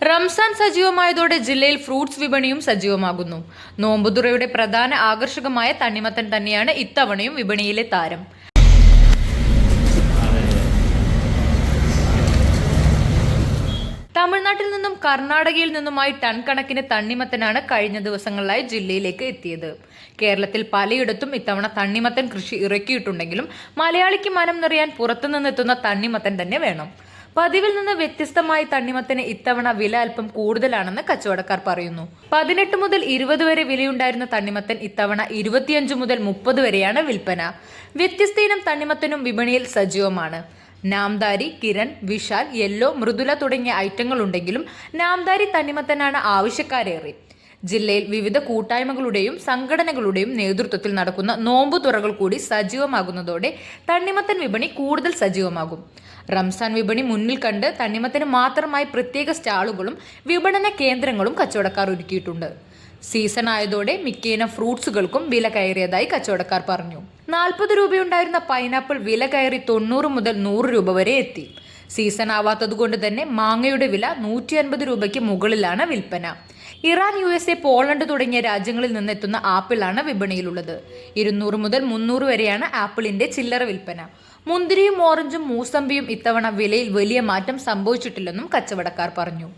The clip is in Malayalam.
റംസാൻ സജീവമായതോടെ ജില്ലയിൽ ഫ്രൂട്ട്സ് വിപണിയും സജീവമാകുന്നു. നോമ്പുതുറയുടെ പ്രധാന ആകർഷകമായ തണ്ണിമത്തൻ തന്നെയാണ് ഇത്തവണയും വിപണിയിലെ താരം. തമിഴ്നാട്ടിൽ നിന്നും കർണാടകയിൽ നിന്നുമായി ടൺ കണക്കിന് തണ്ണിമത്തനാണ് കഴിഞ്ഞ ദിവസങ്ങളിലായി ജില്ലയിലേക്ക് എത്തിയത്. കേരളത്തിൽ പലയിടത്തും ഇത്തവണ തണ്ണിമത്തൻ കൃഷി ഇറക്കിയിട്ടുണ്ടെങ്കിലും മലയാളിക്ക് മനം നിറയാൻ പുറത്തുനിന്നെത്തുന്ന തണ്ണിമത്തൻ തന്നെ വേണം. പതിവിൽ നിന്ന് വ്യത്യസ്തമായി തണ്ണിമത്തന് ഇത്തവണ വില അല്പം കൂടുതലാണെന്ന് കച്ചവടക്കാർ പറയുന്നു. 18 മുതൽ 20 വരെ വിലയുണ്ടായിരുന്ന തണ്ണിമത്തൻ ഇത്തവണ 25 മുതൽ 30 വരെയാണ് വിൽപ്പന. വ്യത്യസ്ത ഇനം തണ്ണിമത്തനും വിപണിയിൽ സജീവമാണ്. നാംദാരി, കിരൺ, വിശാൽ, യെല്ലോ, മൃദുല തുടങ്ങിയ ഐറ്റങ്ങൾ ഉണ്ടെങ്കിലും നാംദാരി തണ്ണിമത്തനാണ് ആവശ്യക്കാരേറെ. ജില്ലയിൽ വിവിധ കൂട്ടായ്മകളുടെയും സംഘടനകളുടെയും നേതൃത്വത്തിൽ നടക്കുന്ന നോമ്പുതുറകൾ കൂടി സജീവമാകുന്നതോടെ തണ്ണിമത്തൻ വിപണി കൂടുതൽ സജീവമാകും. റംസാൻ വിപണി മുന്നിൽ കണ്ട് തണ്ണിമത്തന് മാത്രമായി പ്രത്യേക സ്റ്റാളുകളും വിപണന കേന്ദ്രങ്ങളും കച്ചവടക്കാർ ഒരുക്കിയിട്ടുണ്ട്. സീസൺ ആയതോടെ മിക്കയിനം ഫ്രൂട്ട്സുകൾക്കും വില കയറിയതായി കച്ചവടക്കാർ പറഞ്ഞു. 40 രൂപയുണ്ടായിരുന്ന പൈനാപ്പിൾ വില കയറി 90 മുതൽ 100 രൂപ വരെ എത്തി. സീസൺ ആവാത്തതുകൊണ്ട് തന്നെ മാങ്ങയുടെ വില 150 രൂപയ്ക്ക് മുകളിലാണ് വിൽപ്പന. ഇറാൻ, USA, പോളണ്ട് തുടങ്ങിയ രാജ്യങ്ങളിൽ നിന്നെത്തുന്ന ആപ്പിളാണ് വിപണിയിലുള്ളത്. 200 മുതൽ 300 വരെയാണ് ആപ്പിളിന്റെ ചില്ലറ വിൽപ്പന. മുന്തിരിയും ഓറഞ്ചും മൂസമ്പിയും ഇത്തവണ വിലയിൽ വലിയ മാറ്റം സംഭവിച്ചിട്ടില്ലെന്നും കച്ചവടക്കാർ പറഞ്ഞു.